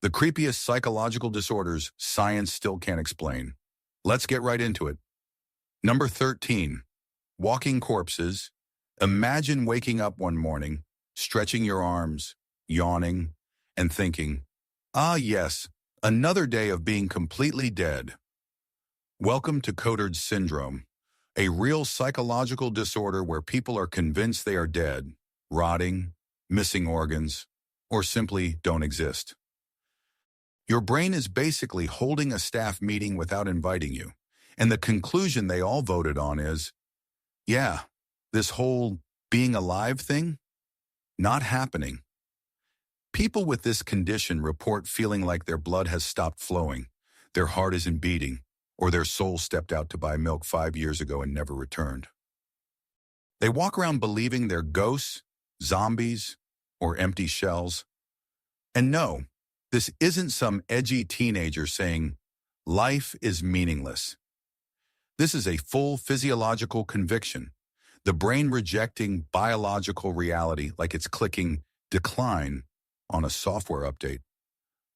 The creepiest psychological disorders science still can't explain. Let's get right into it. Number 13, walking corpses. Imagine waking up one morning, stretching your arms, yawning, and thinking, ah yes, another day of being completely dead. Welcome to Cotard syndrome, a real psychological disorder where people are convinced they are dead, rotting, missing organs, or simply don't exist. Your brain is basically holding a staff meeting without inviting you, and the conclusion they all voted on is, yeah, this whole being alive thing, not happening. People with this condition report feeling like their blood has stopped flowing, their heart isn't beating, or their soul stepped out to buy milk 5 years ago and never returned. They walk around believing they're ghosts, zombies, or empty shells. And no, this isn't some edgy teenager saying, life is meaningless. This is a full physiological conviction, the brain rejecting biological reality like it's clicking decline on a software update.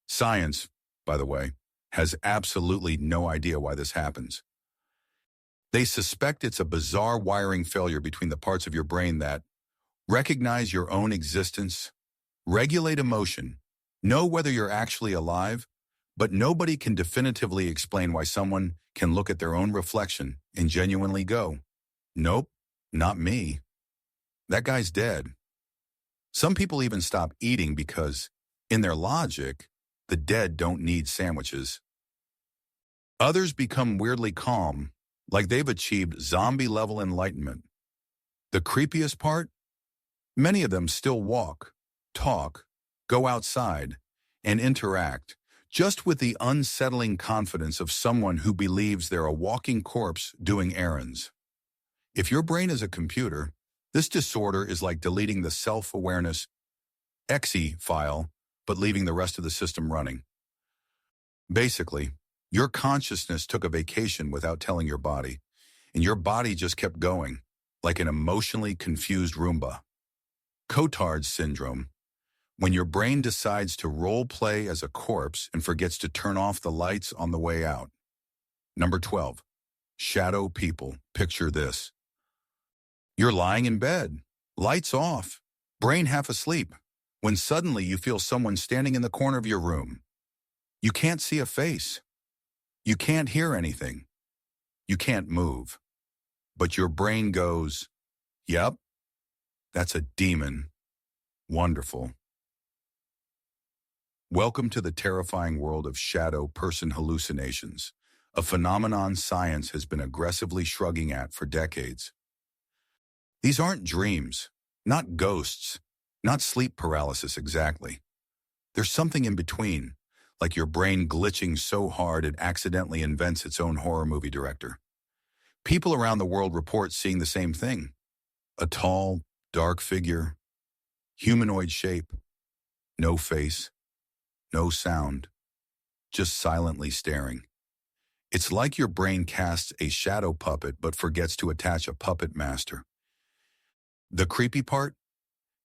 Science, by the way, has absolutely no idea why this happens. They suspect it's a bizarre wiring failure between the parts of your brain that recognize your own existence, regulate emotion, know whether you're actually alive, but nobody can definitively explain why someone can look at their own reflection and genuinely go, nope, not me. That guy's dead. Some people even stop eating because, in their logic, the dead don't need sandwiches. Others become weirdly calm, like they've achieved zombie-level enlightenment. The creepiest part? Many of them still walk, talk, go outside, and interact, just with the unsettling confidence of someone who believes they're a walking corpse doing errands. If your brain is a computer, this disorder is like deleting the self-awareness exe file, but leaving the rest of the system running. Basically, your consciousness took a vacation without telling your body, and your body just kept going, like an emotionally confused Roomba. Cotard syndrome, when your brain decides to role play as a corpse and forgets to turn off the lights on the way out. Number 12, shadow people. Picture this. You're lying in bed, lights off, brain half asleep, when suddenly you feel someone standing in the corner of your room. You can't see a face. You can't hear anything. You can't move. But your brain goes, yep, that's a demon. Wonderful. Welcome to the terrifying world of shadow person hallucinations, a phenomenon science has been aggressively shrugging at for decades. These aren't dreams, not ghosts, not sleep paralysis exactly. There's something in between, like your brain glitching so hard it accidentally invents its own horror movie director. People around the world report seeing the same thing. A tall, dark figure, humanoid shape, no face, no sound, just silently staring. It's like your brain casts a shadow puppet but forgets to attach a puppet master. The creepy part?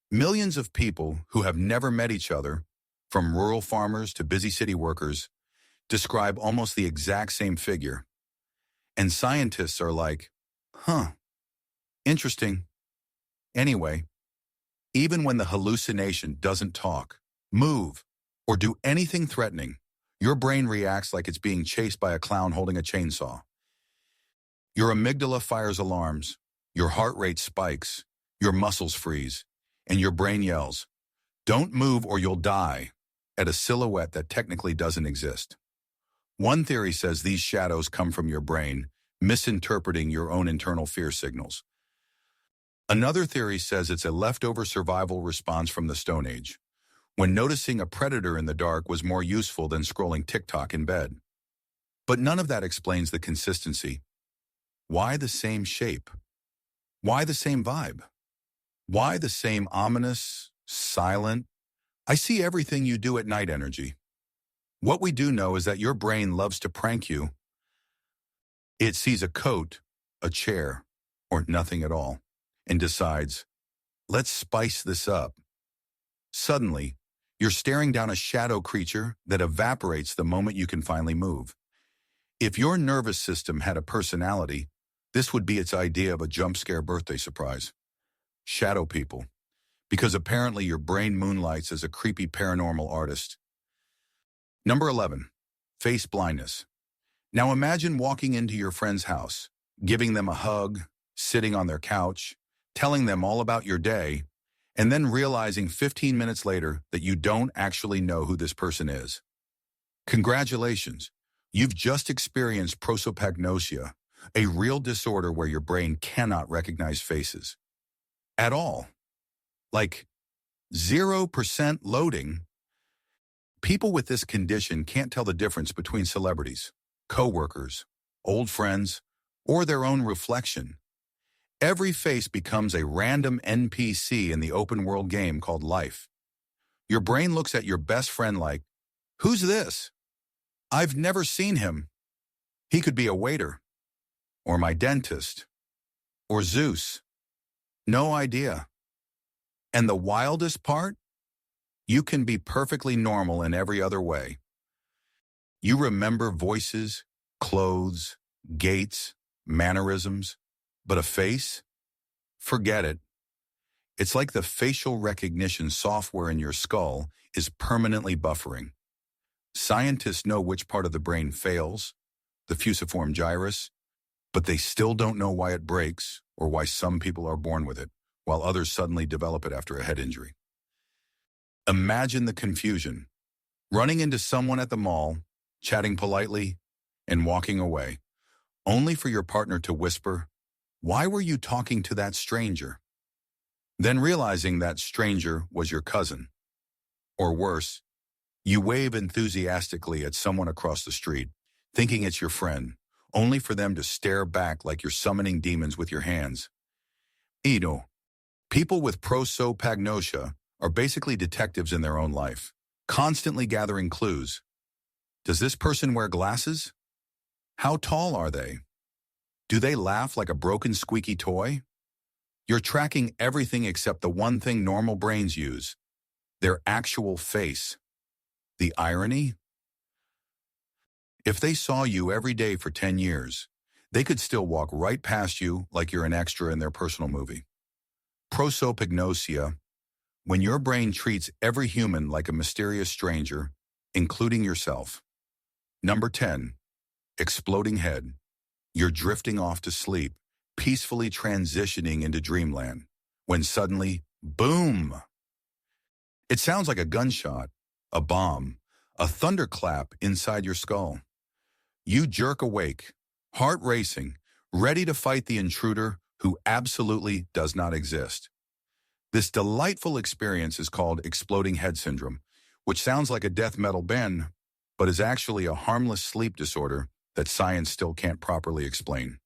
Millions of people who have never met each other, from rural farmers to busy city workers, describe almost the exact same figure. And scientists are like, interesting. Anyway, even when the hallucination doesn't talk, move, or do anything threatening, your brain reacts like it's being chased by a clown holding a chainsaw. Your amygdala fires alarms, your heart rate spikes, your muscles freeze, and your brain yells, don't move or you'll die, at a silhouette that technically doesn't exist. One theory says these shadows come from your brain, misinterpreting your own internal fear signals. Another theory says it's a leftover survival response from the Stone Age, when noticing a predator in the dark was more useful than scrolling TikTok in bed. But none of that explains the consistency. Why the same shape? Why the same vibe? Why the same ominous, silent, I see everything you do at night energy? What we do know is that your brain loves to prank you. It sees a coat, a chair, or nothing at all, and decides, let's spice this up. Suddenly, You're staring down a shadow creature that evaporates the moment you can finally move. If your nervous system had a personality, this would be its idea of a jump scare birthday surprise. Shadow people. Because apparently your brain moonlights as a creepy paranormal artist. Number 11. Face blindness. Now imagine walking into your friend's house, giving them a hug, sitting on their couch, telling them all about your day, and then realizing 15 minutes later that you don't actually know who this person is. Congratulations, you've just experienced prosopagnosia, a real disorder where your brain cannot recognize faces. At all. Like 0% loading. People with this condition can't tell the difference between celebrities, coworkers, old friends, or their own reflection. Every face becomes a random NPC in the open-world game called life. Your brain looks at your best friend like, "Who's this? I've never seen him. He could be a waiter, or my dentist, or Zeus. No idea." And the wildest part? You can be perfectly normal in every other way. You remember voices, clothes, gaits, mannerisms, but a face? Forget it. It's like the facial recognition software in your skull is permanently buffering. Scientists know which part of the brain fails, the fusiform gyrus, but they still don't know why it breaks or why some people are born with it, while others suddenly develop it after a head injury. Imagine the confusion. Running into someone at the mall, chatting politely, and walking away, only for your partner to whisper, "Why were you talking to that stranger?" Then realizing that stranger was your cousin. Or worse, you wave enthusiastically at someone across the street, thinking it's your friend, only for them to stare back like you're summoning demons with your hands. People with prosopagnosia are basically detectives in their own life, constantly gathering clues. Does this person wear glasses? How tall are they? Do they laugh like a broken squeaky toy? You're tracking everything except the one thing normal brains use, their actual face. The irony? If they saw you every day for 10 years, they could still walk right past you like you're an extra in their personal movie. Prosopagnosia, when your brain treats every human like a mysterious stranger, including yourself. Number 10. Exploding head. You're drifting off to sleep, peacefully transitioning into dreamland, when suddenly, boom! It sounds like a gunshot, a bomb, a thunderclap inside your skull. You jerk awake, heart racing, ready to fight the intruder who absolutely does not exist. This delightful experience is called exploding head syndrome, which sounds like a death metal band, but is actually a harmless sleep disorder that science still can't properly explain.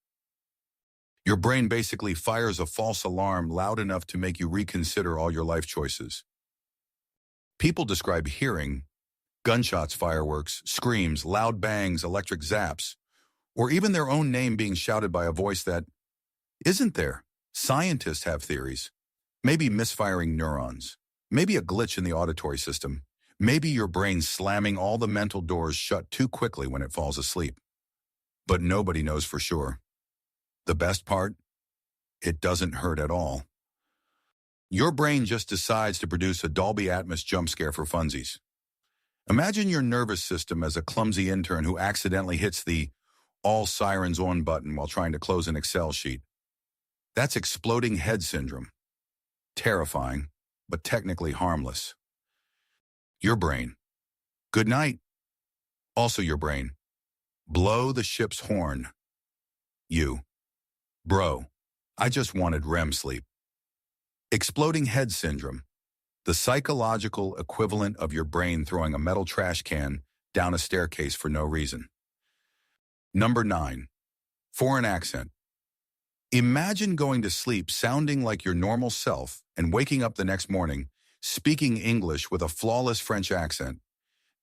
Your brain basically fires a false alarm loud enough to make you reconsider all your life choices. People describe hearing gunshots, fireworks, screams, loud bangs, electric zaps, or even their own name being shouted by a voice that isn't there. Scientists have theories. Maybe misfiring neurons. Maybe a glitch in the auditory system. Maybe your brain slamming all the mental doors shut too quickly when it falls asleep. But nobody knows for sure. The best part? It doesn't hurt at all. Your brain just decides to produce a Dolby Atmos jump scare for funsies. Imagine your nervous system as a clumsy intern who accidentally hits the all sirens on button while trying to close an Excel sheet. That's exploding head syndrome. Terrifying, but technically harmless. Your brain. Good night. Also your brain. Blow the ship's horn. You. Bro, I just wanted REM sleep. Exploding head syndrome. The psychological equivalent of your brain throwing a metal trash can down a staircase for no reason. Number 9. Foreign accent. Imagine going to sleep sounding like your normal self and waking up the next morning speaking English with a flawless French accent,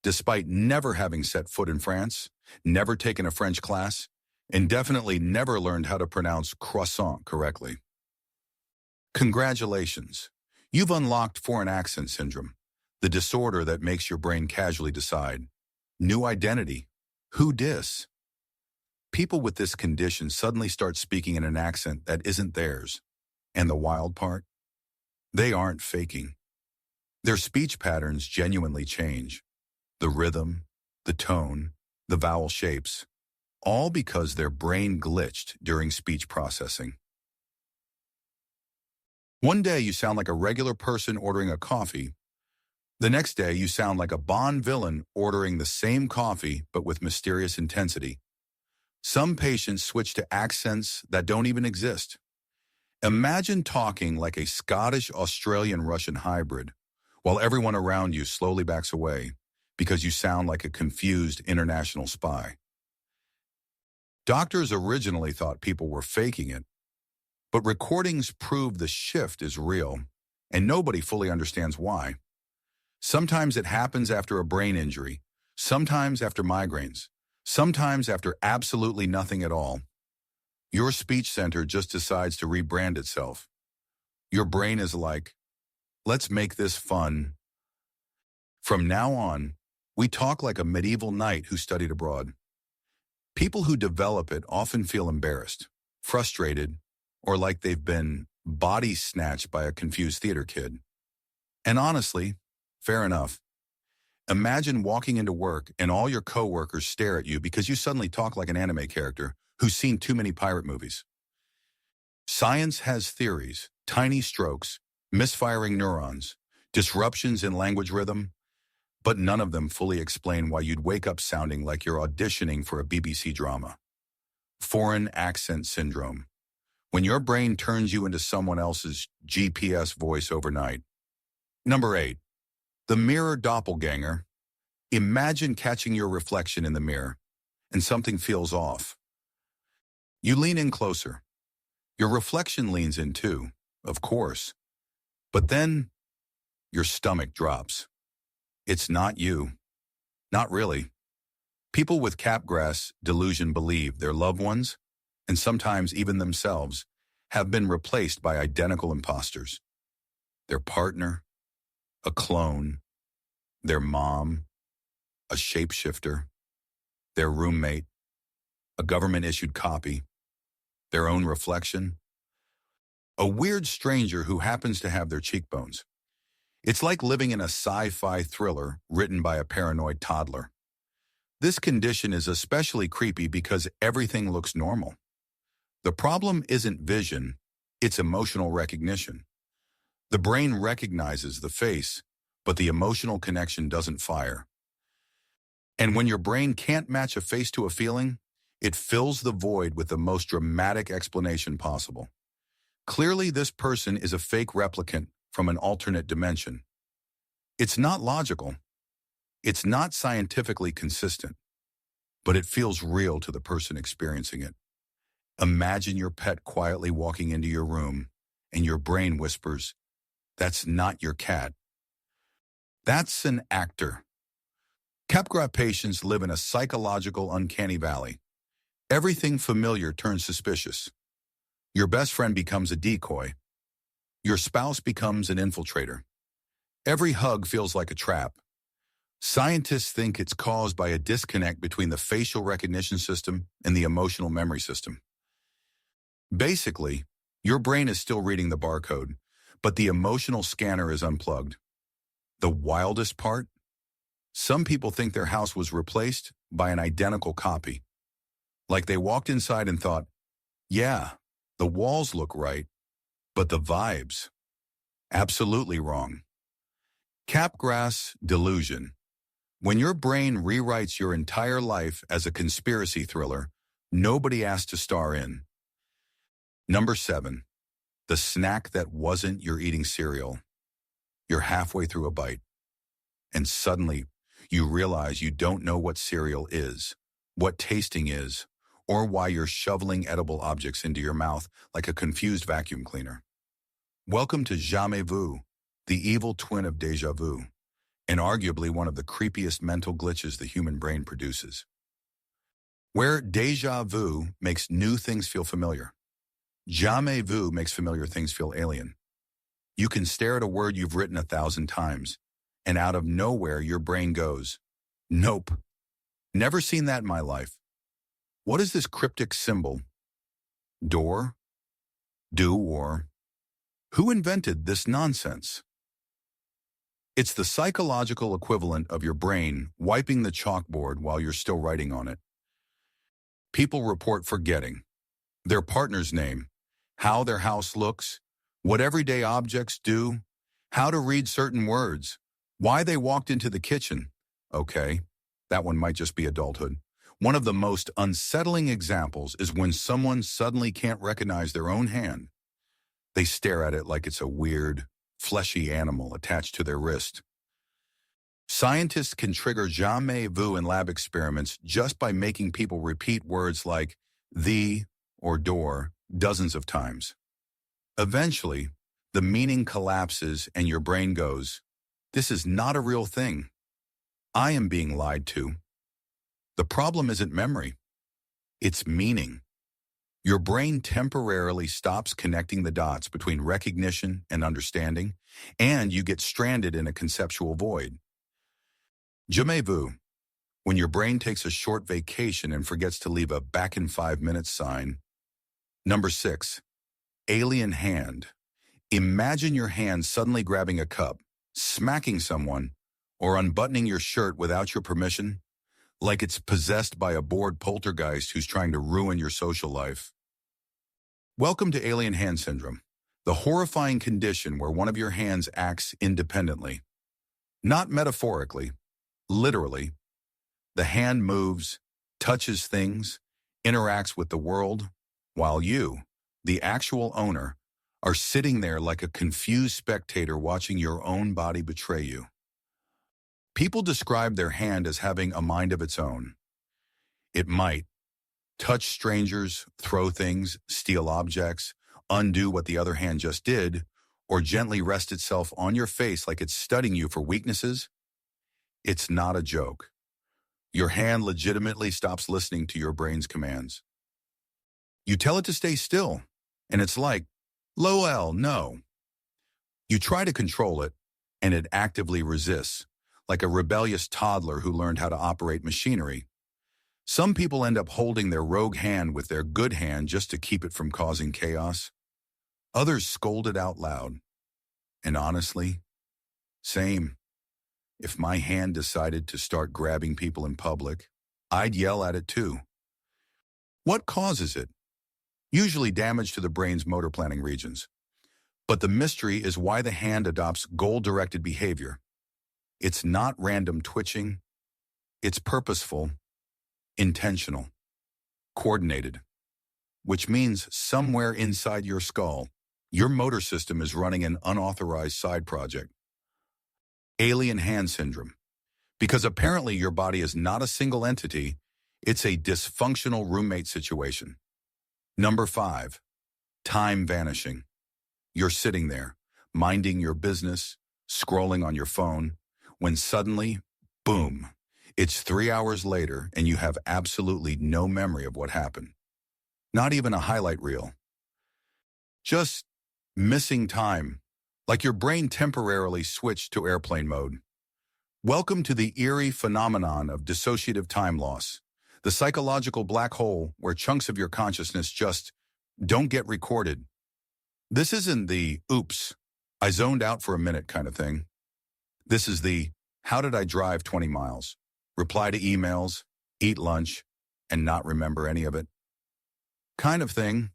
despite never having set foot in France, never taken a French class, and definitely never learned how to pronounce croissant correctly. Congratulations, you've unlocked foreign accent syndrome, the disorder that makes your brain casually decide, new identity, who dis? People with this condition suddenly start speaking in an accent that isn't theirs. And the wild part? They aren't faking. Their speech patterns genuinely change. The rhythm, the tone, the vowel shapes, all because their brain glitched during speech processing. One day you sound like a regular person ordering a coffee. The next day you sound like a Bond villain ordering the same coffee but with mysterious intensity. Some patients switch to accents that don't even exist. Imagine talking like a Scottish-Australian-Russian hybrid while everyone around you slowly backs away because you sound like a confused international spy. Doctors originally thought people were faking it, but recordings prove the shift is real, and nobody fully understands why. Sometimes it happens after a brain injury, sometimes after migraines, sometimes after absolutely nothing at all. Your speech center just decides to rebrand itself. Your brain is like, let's make this fun. From now on, we talk like a medieval knight who studied abroad. People who develop it often feel embarrassed, frustrated, or like they've been body snatched by a confused theater kid. And honestly, fair enough. Imagine walking into work and all your coworkers stare at you because you suddenly talk like an anime character who's seen too many pirate movies. Science has theories, tiny strokes, misfiring neurons, disruptions in language rhythm, but none of them fully explain why you'd wake up sounding like you're auditioning for a BBC drama. Foreign accent syndrome. When your brain turns you into someone else's GPS voice overnight. Number 8. The mirror doppelganger. Imagine catching your reflection in the mirror, and something feels off. You lean in closer. Your reflection leans in too, of course. But then, your stomach drops. It's not you. Not really. People with Capgras delusion believe their loved ones, and sometimes even themselves, have been replaced by identical imposters. Their partner, a clone, their mom, a shapeshifter, their roommate, a government-issued copy, their own reflection, a weird stranger who happens to have their cheekbones. It's like living in a sci-fi thriller written by a paranoid toddler. This condition is especially creepy because everything looks normal. The problem isn't vision, it's emotional recognition. The brain recognizes the face, but the emotional connection doesn't fire. And when your brain can't match a face to a feeling, it fills the void with the most dramatic explanation possible. Clearly, this person is a fake replicant from an alternate dimension. It's not logical. It's not scientifically consistent, but it feels real to the person experiencing it. Imagine your pet quietly walking into your room, and your brain whispers, "That's not your cat. That's an actor." Capgras patients live in a psychological uncanny valley. Everything familiar turns suspicious. Your best friend becomes a decoy. Your spouse becomes an infiltrator. Every hug feels like a trap. Scientists think it's caused by a disconnect between the facial recognition system and the emotional memory system. Basically, your brain is still reading the barcode, but the emotional scanner is unplugged. The wildest part? Some people think their house was replaced by an identical copy. Like they walked inside and thought, yeah, the walls look right, but the vibes, absolutely wrong. Capgras delusion. When your brain rewrites your entire life as a conspiracy thriller, nobody asked to star in. Number 7. The snack that wasn't your eating cereal. You're halfway through a bite, and suddenly you realize you don't know what cereal is, what tasting is, or why you're shoveling edible objects into your mouth like a confused vacuum cleaner. Welcome to Jamais Vu, the evil twin of déjà vu, and arguably one of the creepiest mental glitches the human brain produces. Where déjà vu makes new things feel familiar, jamais vu makes familiar things feel alien. You can stare at a word you've written 1,000 times, and out of nowhere your brain goes, "Nope, never seen that in my life. What is this cryptic symbol? Door? Do or who invented this nonsense?" It's the psychological equivalent of your brain wiping the chalkboard while you're still writing on it. People report forgetting their partner's name, how their house looks, what everyday objects do, how to read certain words, why they walked into the kitchen. Okay, that one might just be adulthood. One of the most unsettling examples is when someone suddenly can't recognize their own hand. They stare at it like it's a weird, fleshy animal attached to their wrist. Scientists can trigger Jamais Vu in lab experiments just by making people repeat words like the or door dozens of times. Eventually, the meaning collapses and your brain goes, "This is not a real thing. I am being lied to." The problem isn't memory. It's meaning. Your brain temporarily stops connecting the dots between recognition and understanding, and you get stranded in a conceptual void. Jamais vu, when your brain takes a short vacation and forgets to leave a "back in 5 minutes" sign. Number 6, alien hand. Imagine your hand suddenly grabbing a cup, smacking someone, or unbuttoning your shirt without your permission, like it's possessed by a bored poltergeist who's trying to ruin your social life. Welcome to alien hand syndrome, the horrifying condition where one of your hands acts independently. Not metaphorically, literally. The hand moves, touches things, interacts with the world, while you, the actual owner, are sitting there like a confused spectator watching your own body betray you. People describe their hand as having a mind of its own. It might touch strangers, throw things, steal objects, undo what the other hand just did, or gently rest itself on your face like it's studying you for weaknesses. It's not a joke. Your hand legitimately stops listening to your brain's commands. You tell it to stay still, and it's like, "Lol, no." You try to control it, and it actively resists, like a rebellious toddler who learned how to operate machinery. Some people end up holding their rogue hand with their good hand just to keep it from causing chaos. Others scold it out loud. And honestly, same. If my hand decided to start grabbing people in public, I'd yell at it too. What causes it? Usually damage to the brain's motor planning regions. But the mystery is why the hand adopts goal-directed behavior. It's not random twitching. It's purposeful, intentional, coordinated, which means somewhere inside your skull, your motor system is running an unauthorized side project. Alien hand syndrome. Because apparently your body is not a single entity, it's a dysfunctional roommate situation. Number 5, time vanishing. You're sitting there, minding your business, scrolling on your phone, when suddenly, boom, it's 3 hours later and you have absolutely no memory of what happened. Not even a highlight reel. Just missing time, like your brain temporarily switched to airplane mode. Welcome to the eerie phenomenon of dissociative time loss, the psychological black hole where chunks of your consciousness just don't get recorded. This isn't the, "oops, I zoned out for a minute" kind of thing. This is the, "how did I drive 20 miles, reply to emails, eat lunch, and not remember any of it" kind of thing.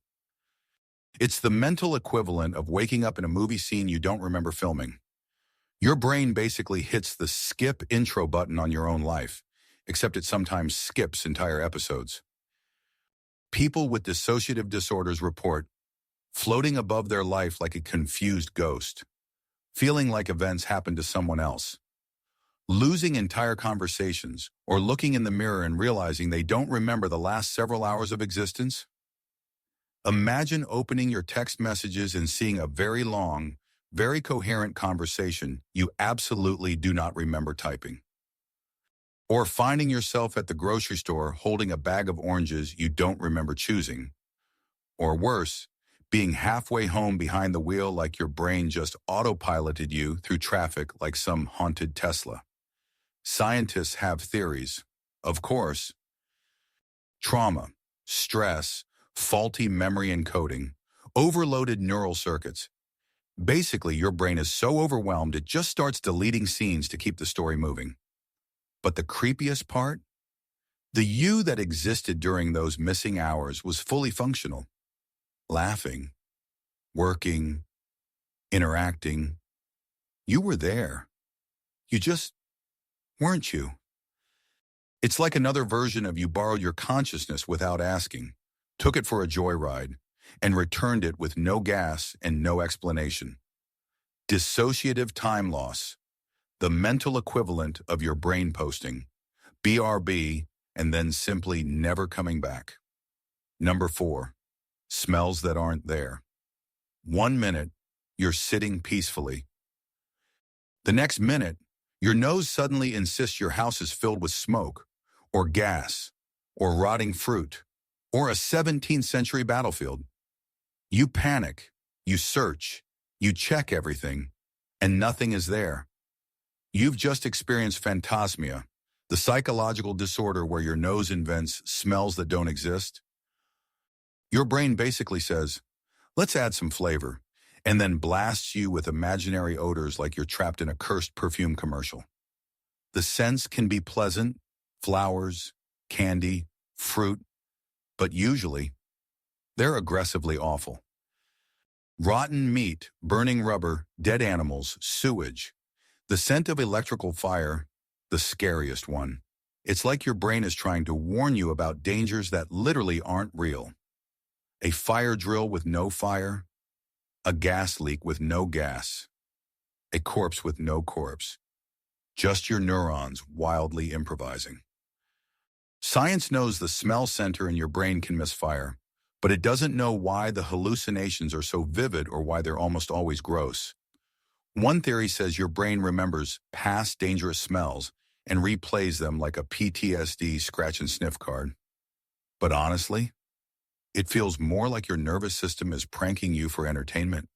It's the mental equivalent of waking up in a movie scene you don't remember filming. Your brain basically hits the skip intro button on your own life, except it sometimes skips entire episodes. People with dissociative disorders report floating above their life like a confused ghost, feeling like events happened to someone else, losing entire conversations, or looking in the mirror and realizing they don't remember the last several hours of existence. Imagine opening your text messages and seeing a very long, very coherent conversation you absolutely do not remember typing. Or finding yourself at the grocery store holding a bag of oranges you don't remember choosing. Or worse, being halfway home behind the wheel like your brain just autopiloted you through traffic like some haunted Tesla. Scientists have theories. Of course, trauma, stress, faulty memory encoding, overloaded neural circuits. Basically, your brain is so overwhelmed it just starts deleting scenes to keep the story moving. But the creepiest part? The you that existed during those missing hours was fully functional. Laughing, working, interacting. You were there. You just weren't you. It's like another version of you borrowed your consciousness without asking, took it for a joyride, and returned it with no gas and no explanation. Dissociative time loss, the mental equivalent of your brain posting, BRB, and then simply never coming back. Number 4, smells that aren't there. 1 minute, you're sitting peacefully. The next minute, your nose suddenly insists your house is filled with smoke, or gas, or rotting fruit, or a 17th century battlefield. You panic, you search, you check everything, and nothing is there. You've just experienced phantasmia, the psychological disorder where your nose invents smells that don't exist. Your brain basically says, let's add some flavor, and then blasts you with imaginary odors like you're trapped in a cursed perfume commercial. The scents can be pleasant, flowers, candy, fruit, but usually, they're aggressively awful. Rotten meat, burning rubber, dead animals, sewage. The scent of electrical fire, the scariest one. It's like your brain is trying to warn you about dangers that literally aren't real. A fire drill with no fire, a gas leak with no gas, a corpse with no corpse. Just your neurons wildly improvising. Science knows the smell center in your brain can misfire, but it doesn't know why the hallucinations are so vivid or why they're almost always gross. One theory says your brain remembers past dangerous smells and replays them like a PTSD scratch and sniff card. But honestly, it feels more like your nervous system is pranking you for entertainment.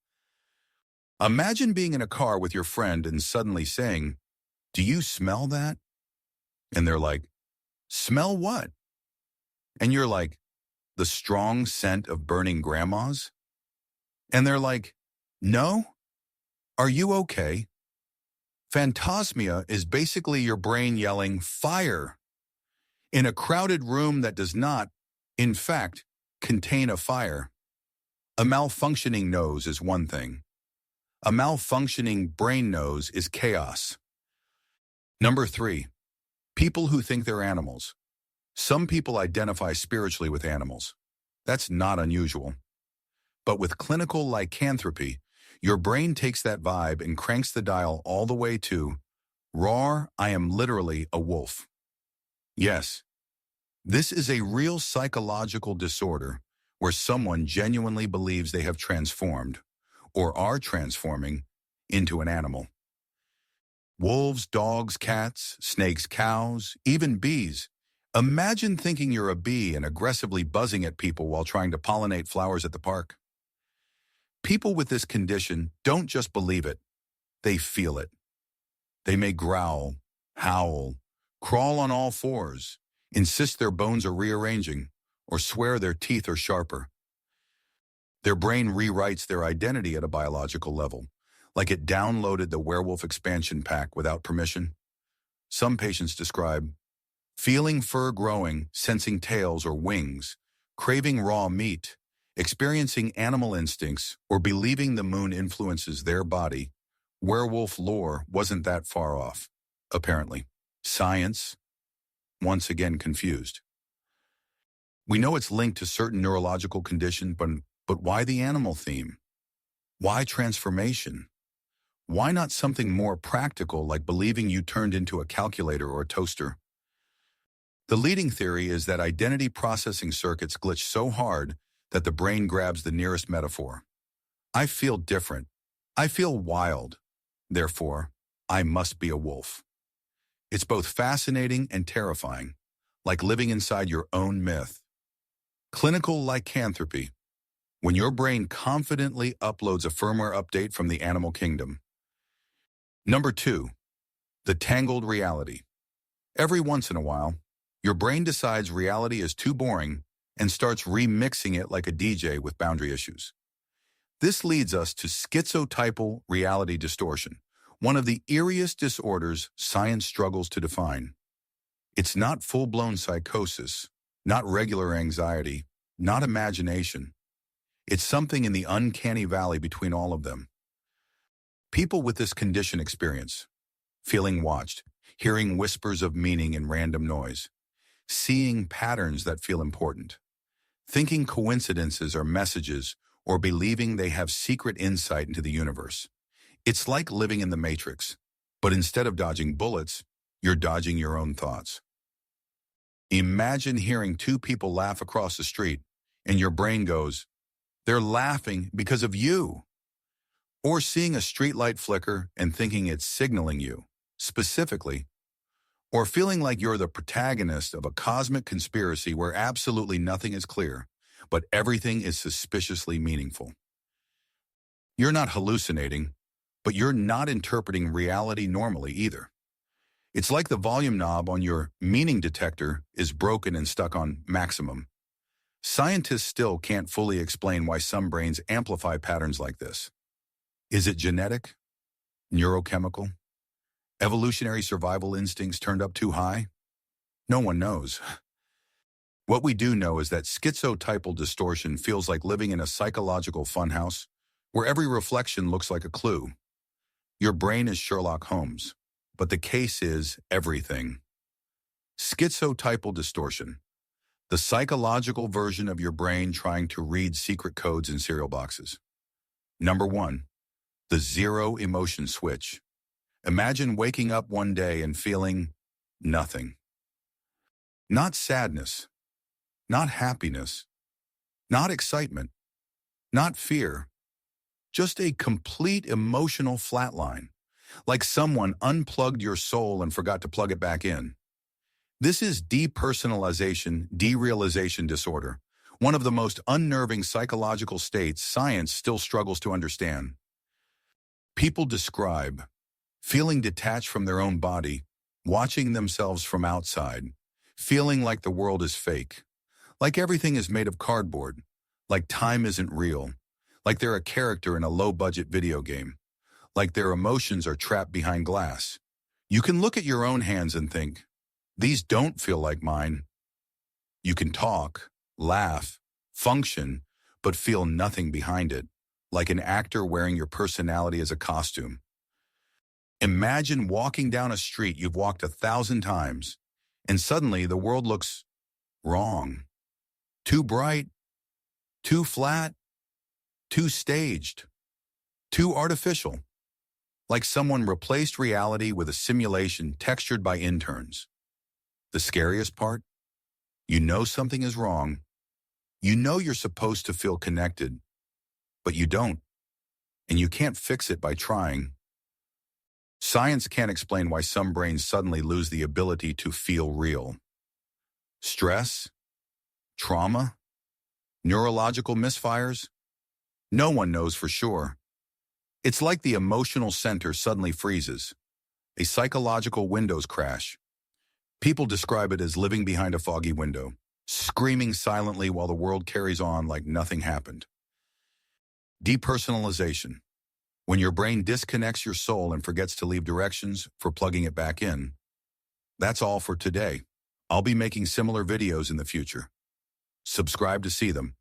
Imagine being in a car with your friend and suddenly saying, "Do you smell that?" And they're like, "Smell what?" And you're like, "The strong scent of burning grandmas?" And they're like, "No? Are you okay?" Phantasmia is basically your brain yelling, "Fire!" in a crowded room that does not, in fact, contain a fire. A malfunctioning nose is one thing. A malfunctioning brain nose is chaos. Number 3, people who think they're animals. Some people identify spiritually with animals. That's not unusual. But with clinical lycanthropy, your brain takes that vibe and cranks the dial all the way to, "Roar, I am literally a wolf." Yes, this is a real psychological disorder where someone genuinely believes they have transformed, or are transforming, into an animal. Wolves, dogs, cats, snakes, cows, even bees. Imagine thinking you're a bee and aggressively buzzing at people while trying to pollinate flowers at the park. People with this condition don't just believe it, they feel it. They may growl, howl, crawl on all fours, insist their bones are rearranging, or swear their teeth are sharper. Their brain rewrites their identity at a biological level, like it downloaded the werewolf expansion pack without permission. Some patients describe feeling fur growing, sensing tails or wings, craving raw meat, experiencing animal instincts, or believing the moon influences their body. Werewolf lore wasn't that far off, apparently. Science, once again confused. We know it's linked to certain neurological conditions, but why the animal theme? Why transformation? Why not something more practical like believing you turned into a calculator or a toaster? The leading theory is that identity processing circuits glitch so hard that the brain grabs the nearest metaphor. I feel different. I feel wild. Therefore, I must be a wolf. It's both fascinating and terrifying, like living inside your own myth. Clinical lycanthropy. when your brain confidently uploads a firmware update from the animal kingdom. Number 2, the tangled reality. Every once in a while, your brain decides reality is too boring and starts remixing it like a DJ with boundary issues. This leads us to schizotypal reality distortion, one of the eeriest disorders science struggles to define. It's not full-blown psychosis, not regular anxiety, not imagination. It's something in the uncanny valley between all of them. People with this condition experience feeling watched, hearing whispers of meaning in random noise, seeing patterns that feel important, thinking coincidences are messages, or believing they have secret insight into the universe. It's like living in the Matrix, but instead of dodging bullets, you're dodging your own thoughts. Imagine hearing two people laugh across the street, and your brain goes, "They're laughing because of you." Or seeing a streetlight flicker and thinking it's signaling you, specifically. Or feeling like you're the protagonist of a cosmic conspiracy where absolutely nothing is clear, but everything is suspiciously meaningful. You're not hallucinating, but you're not interpreting reality normally either. It's like the volume knob on your meaning detector is broken and stuck on maximum. Scientists still can't fully explain why some brains amplify patterns like this. Is it genetic? Neurochemical? Evolutionary survival instincts turned up too high? No one knows. What we do know is that schizotypal distortion feels like living in a psychological funhouse where every reflection looks like a clue. Your brain is Sherlock Holmes, but the case is everything. Schizotypal distortion, the psychological version of your brain trying to read secret codes in cereal boxes. Number 1, the zero emotion switch. Imagine waking up one day and feeling nothing. Not sadness, not happiness, not excitement, not fear, just a complete emotional flatline, like someone unplugged your soul and forgot to plug it back in. This is depersonalization, derealization disorder, one of the most unnerving psychological states science still struggles to understand. People describe feeling detached from their own body, watching themselves from outside, feeling like the world is fake, like everything is made of cardboard, like time isn't real, like they're a character in a low-budget video game, like their emotions are trapped behind glass. You can look at your own hands and think, these don't feel like mine. You can talk, laugh, function, but feel nothing behind it, like an actor wearing your personality as a costume. Imagine walking down a street you've walked 1,000 times, and suddenly the world looks wrong. Too bright, too flat, too staged, too artificial. Like someone replaced reality with a simulation textured by interns. The scariest part? You know something is wrong. You know you're supposed to feel connected, but you don't, and you can't fix it by trying. Science can't explain why some brains suddenly lose the ability to feel real. Stress? Trauma? Neurological misfires? No one knows for sure. It's like the emotional center suddenly freezes. A psychological Windows crash. People describe it as living behind a foggy window, screaming silently while the world carries on like nothing happened. Depersonalization. When your brain disconnects your soul and forgets to leave directions for plugging it back in. That's all for today. I'll be making similar videos in the future. Subscribe to see them.